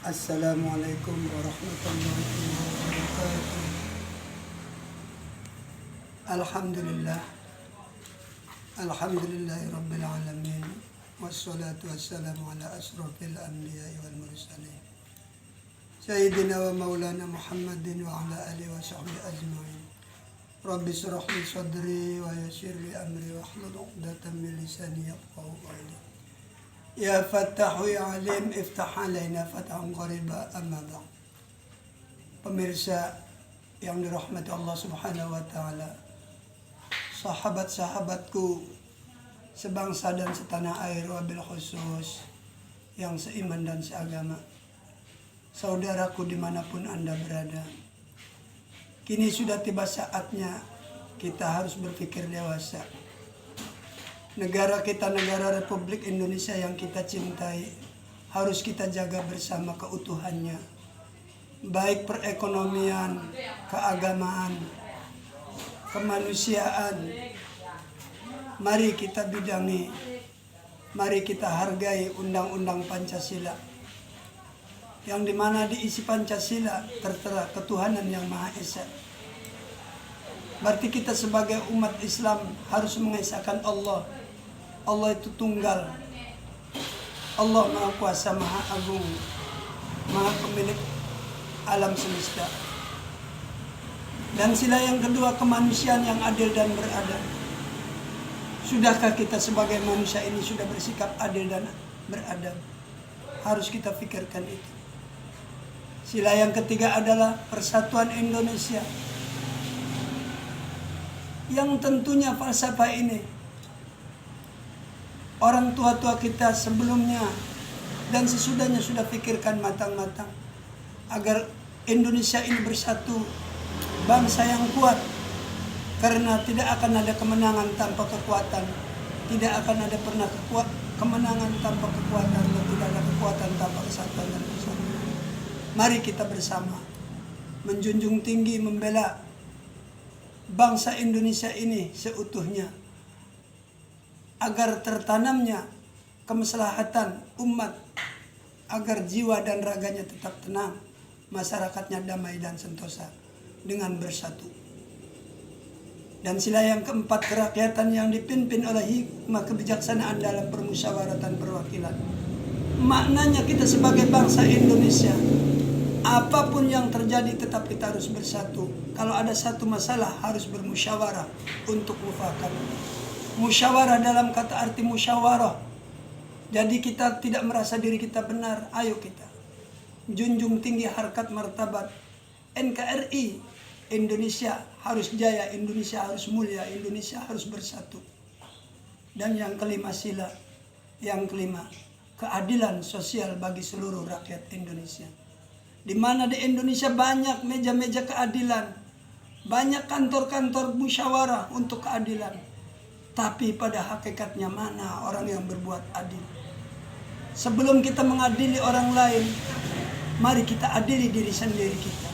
Assalamualaikum warahmatullahi wabarakatuh. Alhamdulillah. Alhamdulillahi rabbil alamin. Wassalatu wassalamu ala asrafil anbiya'i wal mursalin. Sayyidina wa maulana Muhammadin wa ala alihi wa sahbihi ajma'in. Rabbi shrah li sadri wa yassir li amri wa hlul 'uqdatam min lisani yafqahu qawli. Ya Fattahu ya Alim iftah alaina fathan qariba amma ba'd. Pemirsa yang dirahmati Allah Subhanahu wa taala, sahabat-sahabatku sebangsa dan setanah air, wabil khusus yang seiman dan seagama, saudaraku dimanapun Anda berada, kini sudah tiba saatnya kita harus berpikir dewasa. Negara kita, negara Republik Indonesia yang kita cintai, harus kita jaga bersama keutuhannya, baik perekonomian, keagamaan, kemanusiaan. Mari kita bidangi, mari kita hargai Undang-Undang Pancasila, yang dimana diisi Pancasila tertera ketuhanan yang Maha Esa. Berarti kita sebagai umat Islam harus mengesahkan Allah. Allah itu tunggal. Allah Maha Kuasa, Maha Agung, Maha Pemilik alam semesta. Dan sila yang kedua, kemanusiaan yang adil dan beradab. Sudahkah kita sebagai manusia ini sudah bersikap adil dan beradab? Harus kita pikirkan itu. Sila yang ketiga adalah persatuan Indonesia, yang tentunya falsafah ini orang tua-tua kita sebelumnya dan sesudahnya sudah pikirkan matang-matang agar Indonesia ini bersatu, bangsa yang kuat, karena tidak akan ada kemenangan tanpa kekuatan, tidak akan ada pernah kemenangan tanpa kekuatan, dan tidak ada kekuatan tanpa kesatuan dan persatuan. Mari kita bersama menjunjung tinggi membela bangsa Indonesia ini seutuhnya, agar tertanamnya kemaslahatan umat, agar jiwa dan raganya tetap tenang, masyarakatnya damai dan sentosa dengan bersatu. Dan sila yang keempat, kerakyatan yang dipimpin oleh hikmah kebijaksanaan dalam permusyawaratan perwakilan. Maknanya kita sebagai bangsa Indonesia, apapun yang terjadi tetap kita harus bersatu. Kalau ada satu masalah harus bermusyawarah untuk mufakat. Musyawarah dalam kata arti musyawarah. Jadi kita tidak merasa diri kita benar. Ayo kita junjung tinggi harkat martabat NKRI. Indonesia harus jaya, Indonesia harus mulia, Indonesia harus bersatu. Dan yang kelima sila, yang kelima, keadilan sosial bagi seluruh rakyat Indonesia. Di mana di Indonesia banyak meja-meja keadilan, banyak kantor-kantor musyawarah untuk keadilan. Tapi pada hakikatnya mana orang yang berbuat adil? Sebelum kita mengadili orang lain, mari kita adili diri sendiri kita.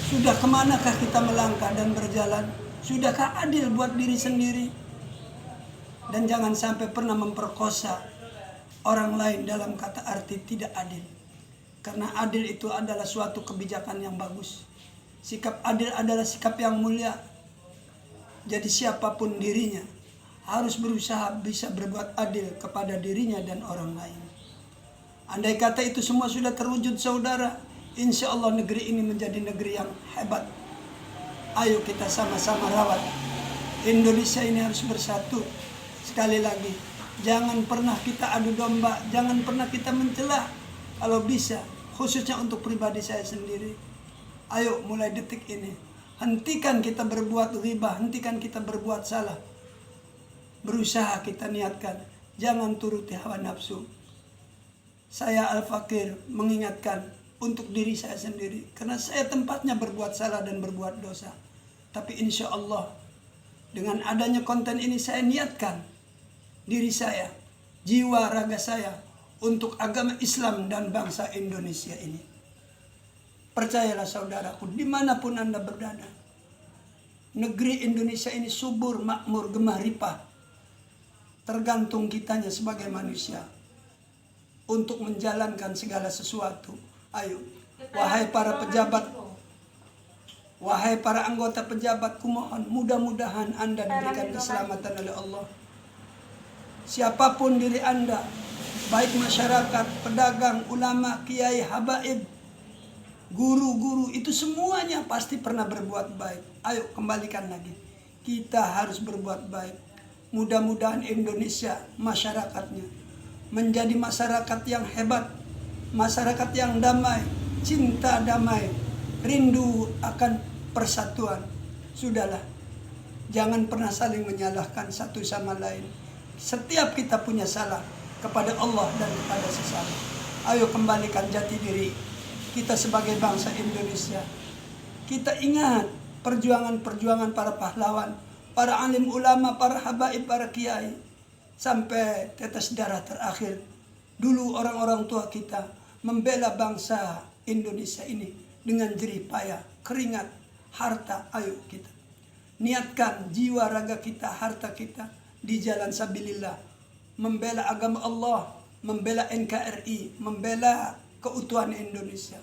Sudah kemanakah kita melangkah dan berjalan? Sudahkah adil buat diri sendiri? Dan jangan sampai pernah memperkosa orang lain dalam kata arti tidak adil. Karena adil itu adalah suatu kebijakan yang bagus. Sikap adil adalah sikap yang mulia. Jadi siapapun dirinya harus berusaha bisa berbuat adil kepada dirinya dan orang lain. Andai kata itu semua sudah terwujud saudara, insya Allah negeri ini menjadi negeri yang hebat. Ayo kita sama-sama rawat. Indonesia ini harus bersatu. Sekali lagi, jangan pernah kita adu domba, jangan pernah kita mencela. Kalau bisa, khususnya untuk pribadi saya sendiri, ayo mulai detik ini, hentikan kita berbuat ghibah, hentikan kita berbuat salah. Berusaha kita niatkan, jangan turuti hawa nafsu. Saya Al-Fakir mengingatkan untuk diri saya sendiri, karena saya tempatnya berbuat salah dan berbuat dosa. Tapi insya Allah dengan adanya konten ini saya niatkan diri saya, jiwa raga saya untuk agama Islam dan bangsa Indonesia ini. Percayalah saudaraku, dimanapun Anda berada, negeri Indonesia ini subur, makmur, gemah ripah. tergantung kitanya sebagai manusia untuk menjalankan segala sesuatu. Ayo, wahai para pejabat, wahai para anggota pejabat, kumohon mudah-mudahan Anda diberikan keselamatan oleh Allah. Siapapun diri Anda, baik masyarakat, pedagang, ulama, kiai, habaib, guru-guru, itu semuanya pasti pernah berbuat baik. Ayo kembalikan lagi, kita harus berbuat baik. Mudah-mudahan Indonesia, masyarakatnya menjadi masyarakat yang hebat, masyarakat yang damai, cinta damai, rindu akan persatuan. Sudahlah, jangan pernah saling menyalahkan satu sama lain. Setiap kita punya salah kepada Allah dan kepada sesama. Ayo kembalikan jati diri kita sebagai bangsa Indonesia. Kita ingat perjuangan-perjuangan para pahlawan, para alim ulama, para habaib, para kiai, sampai tetes darah terakhir. Dulu orang-orang tua kita membela bangsa Indonesia ini dengan jerih payah, keringat, harta. Ayo kita niatkan jiwa raga kita, harta kita di jalan sabilillah, membela agama Allah, membela NKRI, membela keutuhan Indonesia.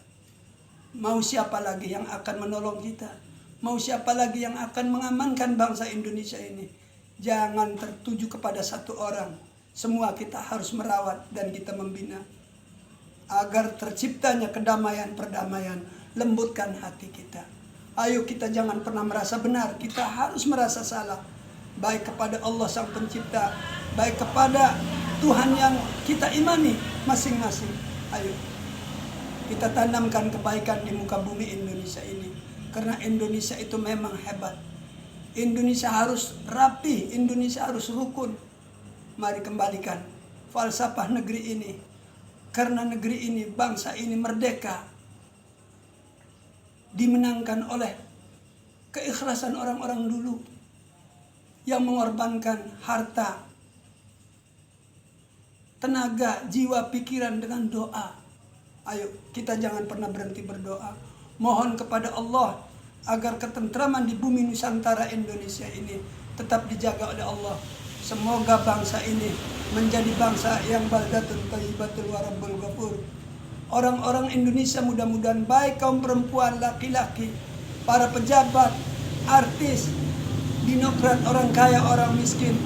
Mau siapa lagi yang akan menolong kita? Mau siapa lagi yang akan mengamankan bangsa Indonesia ini? Jangan tertuju kepada satu orang. Semua kita harus merawat dan kita membina agar terciptanya kedamaian, perdamaian. Lembutkan hati kita. Ayo kita jangan pernah merasa benar, kita harus merasa salah. Baik kepada Allah Sang Pencipta, baik kepada Tuhan yang kita imani masing-masing. Ayo kita tanamkan kebaikan di muka bumi Indonesia ini. Karena Indonesia itu memang hebat. Indonesia harus rapi, Indonesia harus rukun. Mari kembalikan falsafah negeri ini. Karena negeri ini, bangsa ini merdeka, dimenangkan oleh keikhlasan orang-orang dulu yang mengorbankan harta, tenaga, jiwa, pikiran dengan doa. Ayo kita jangan pernah berhenti berdoa. Mohon kepada Allah agar ketentraman di bumi Nusantara Indonesia ini tetap dijaga oleh Allah. Semoga bangsa ini menjadi bangsa yang baldatun thayyibatul wa rabbul ghafur. Orang-orang Indonesia mudah-mudahan baik kaum perempuan, laki-laki, para pejabat, artis, dinokrat, orang kaya, orang miskin,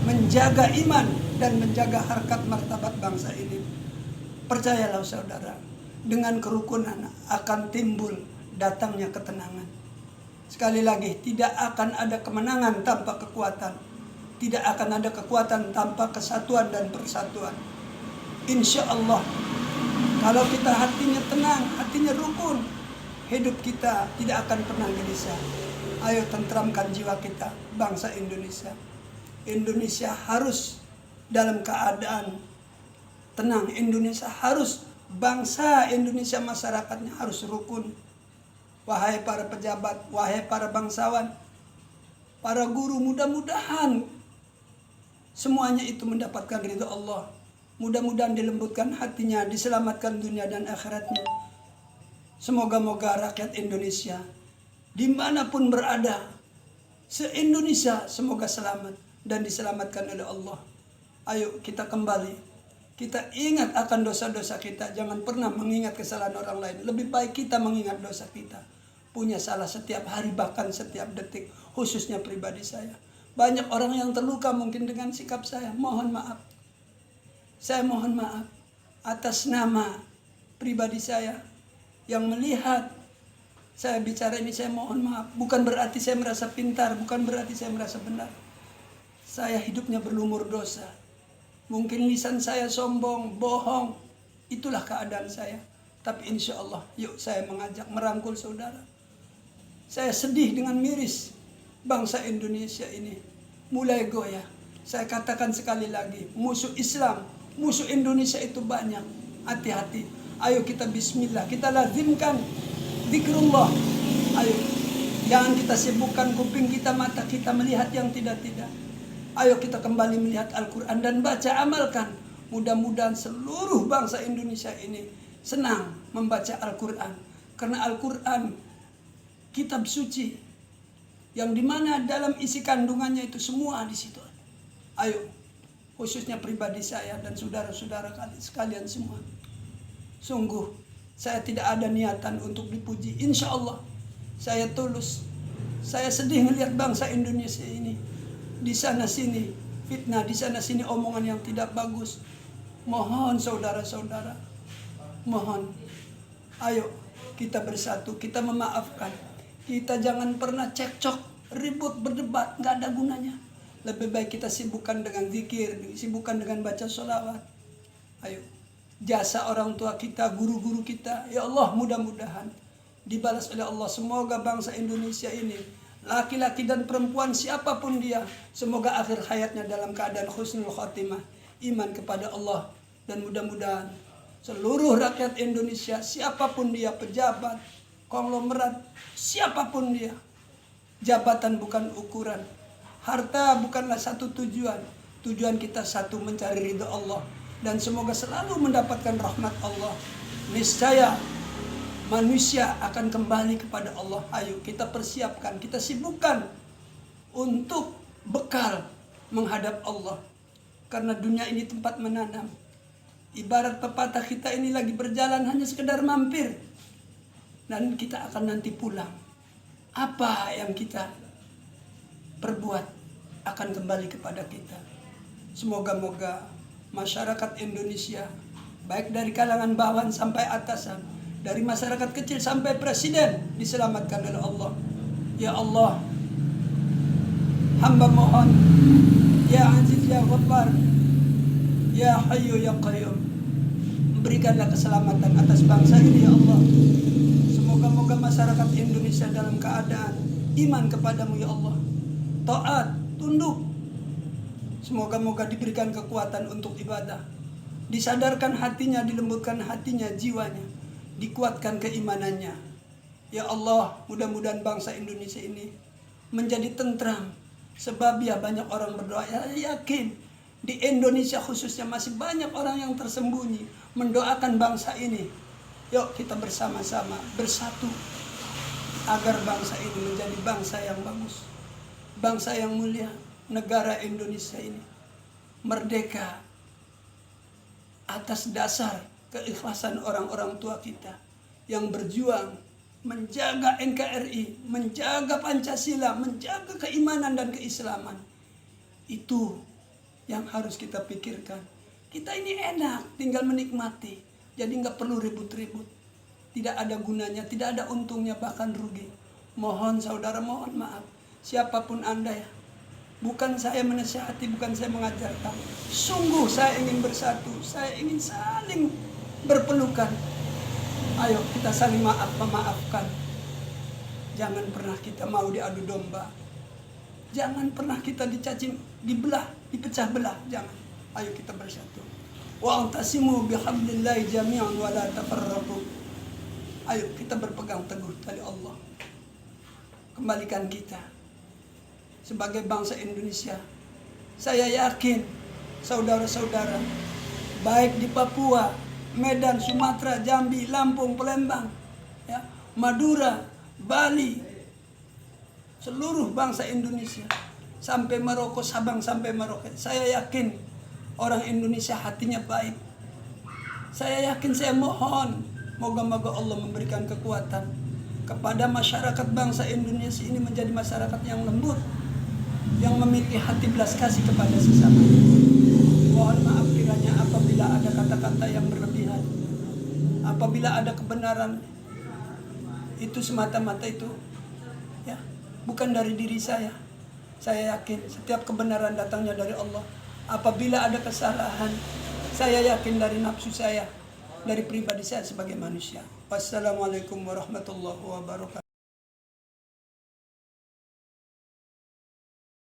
menjaga iman dan menjaga harkat martabat bangsa ini. Percayalah saudara, dengan kerukunan akan timbul datangnya ketenangan. Sekali lagi, tidak akan ada kemenangan tanpa kekuatan. Tidak akan ada kekuatan tanpa kesatuan dan persatuan. Insya Allah, kalau kita hatinya tenang, hatinya rukun, hidup kita tidak akan pernah gelisah. Ayo tentramkan jiwa kita, bangsa Indonesia. Indonesia harus dalam keadaan tenang. Indonesia harus, bangsa Indonesia masyarakatnya harus rukun. Wahai para pejabat, wahai para bangsawan, para guru, mudah-mudahan semuanya itu mendapatkan ridho Allah. Mudah-mudahan dilembutkan hatinya, diselamatkan dunia dan akhiratnya. Semoga-moga rakyat Indonesia dimanapun berada, se-Indonesia semoga selamat dan diselamatkan oleh Allah. Ayo kita kembali, kita ingat akan dosa-dosa kita. Jangan pernah mengingat kesalahan orang lain. Lebih baik kita mengingat dosa kita. Punya salah setiap hari, bahkan setiap detik, khususnya pribadi saya. Banyak orang yang terluka mungkin dengan sikap saya. Mohon maaf. Saya mohon maaf atas nama pribadi saya yang melihat saya bicara ini. Saya mohon maaf. Bukan berarti saya merasa pintar, bukan berarti saya merasa benar. Saya hidupnya berlumur dosa. Mungkin lisan saya sombong, bohong. Itulah keadaan saya. Tapi insya Allah, yuk saya mengajak, merangkul saudara. Saya sedih dengan miris bangsa Indonesia ini mulai goyah. Saya katakan sekali lagi, musuh Islam, musuh Indonesia itu banyak. Hati-hati. Ayo kita bismillah, kita lazimkan zikrullah. Ayo, jangan kita sibukkan kuping kita, mata kita melihat yang tidak-tidak. Ayo kita kembali melihat Al-Quran dan baca, amalkan. Mudah-mudahan seluruh bangsa Indonesia ini senang membaca Al-Quran. Karena Al-Quran kitab suci yang dimana dalam isi kandungannya itu semua di situ. Ayo khususnya pribadi saya dan saudara-saudara sekalian semua. Sungguh saya tidak ada niatan untuk dipuji. Insya Allah saya tulus. Saya sedih melihat bangsa Indonesia ini di sana sini fitnah, di sana sini omongan yang tidak bagus. Mohon saudara-saudara, mohon, ayo kita bersatu, kita memaafkan. Kita jangan pernah cekcok, ribut, berdebat, nggak ada gunanya. Lebih baik kita sibukkan dengan zikir, sibukkan dengan baca sholawat. Ayo, jasa orang tua kita, guru-guru kita, ya Allah mudah-mudahan dibalas oleh Allah. Semoga bangsa Indonesia ini, laki-laki dan perempuan siapapun dia, semoga akhir hayatnya dalam keadaan husnul khotimah, iman kepada Allah. Dan mudah-mudahan seluruh rakyat Indonesia, siapapun dia, pejabat, konglomerat, siapapun dia, jabatan bukan ukuran, harta bukanlah satu tujuan. Tujuan kita satu, mencari ridha Allah. Dan semoga selalu mendapatkan rahmat Allah. Niscaya manusia akan kembali kepada Allah. Ayo kita persiapkan, kita sibukkan untuk bekal menghadap Allah. Karena dunia ini tempat menanam. Ibarat pepatah, kita ini lagi berjalan hanya sekedar mampir. Dan kita akan nanti pulang. Apa yang kita perbuat akan kembali kepada kita. Semoga-moga masyarakat Indonesia, baik dari kalangan bawahan sampai atasan, dari masyarakat kecil sampai presiden, diselamatkan oleh Allah. Ya Allah, hamba mohon, Ya Aziz Ya Ghaffar, Ya Hayyu Ya Qayyum, berikanlah keselamatan atas bangsa ini ya Allah. Semoga-moga masyarakat Indonesia dalam keadaan iman kepadamu ya Allah, taat, tunduk. Semoga-moga diberikan kekuatan untuk ibadah, disadarkan hatinya, dilembutkan hatinya, jiwanya, dikuatkan keimanannya. Ya Allah, mudah-mudahan bangsa Indonesia ini menjadi tentram. Sebab ya banyak orang berdoa, ya yakin di Indonesia khususnya masih banyak orang yang tersembunyi mendoakan bangsa ini. Yuk kita bersama-sama bersatu agar bangsa ini menjadi bangsa yang bagus, bangsa yang mulia. Negara Indonesia ini merdeka atas dasar keikhlasan orang-orang tua kita yang berjuang menjaga NKRI, menjaga Pancasila, menjaga keimanan dan keislaman. Itu yang harus kita pikirkan. Kita ini enak tinggal menikmati, jadi nggak perlu ribut-ribut. Tidak ada gunanya, tidak ada untungnya, bahkan rugi. Mohon saudara, mohon maaf siapapun Anda ya. Bukan saya menasihati, bukan saya mengajarkan. Sungguh saya ingin bersatu, saya ingin saling berpelukan. Ayo kita saling memaafkan. Jangan pernah kita mau diadu domba. Jangan pernah kita dicaci, dibelah, dipecah belah. Jangan. Ayo kita bersatu. Wa'tasimu bihablillahi jami'an wa la tafarraqu. Ayo kita berpegang teguh tali Allah. Kembalikan kita sebagai bangsa Indonesia. Saya yakin saudara-saudara, baik di Papua, Medan, Sumatera, Jambi, Lampung, Palembang, ya, Madura, Bali, seluruh bangsa Indonesia, sampai Maroko, Sabang sampai Merauke. Saya yakin orang Indonesia hatinya baik. Saya yakin, saya mohon, moga-moga Allah memberikan kekuatan kepada masyarakat bangsa Indonesia ini menjadi masyarakat yang lembut, yang memiliki hati belas kasih kepada sesama. Mohon maaf kiranya apabila ada kata-kata yang berlebihan, apabila ada kebenaran itu semata-mata itu ya bukan dari diri saya. Saya yakin setiap kebenaran datangnya dari Allah. Apabila ada kesalahan, saya yakin dari nafsu saya, dari pribadi saya sebagai manusia. Wassalamualaikum warahmatullahi wabarakatuh.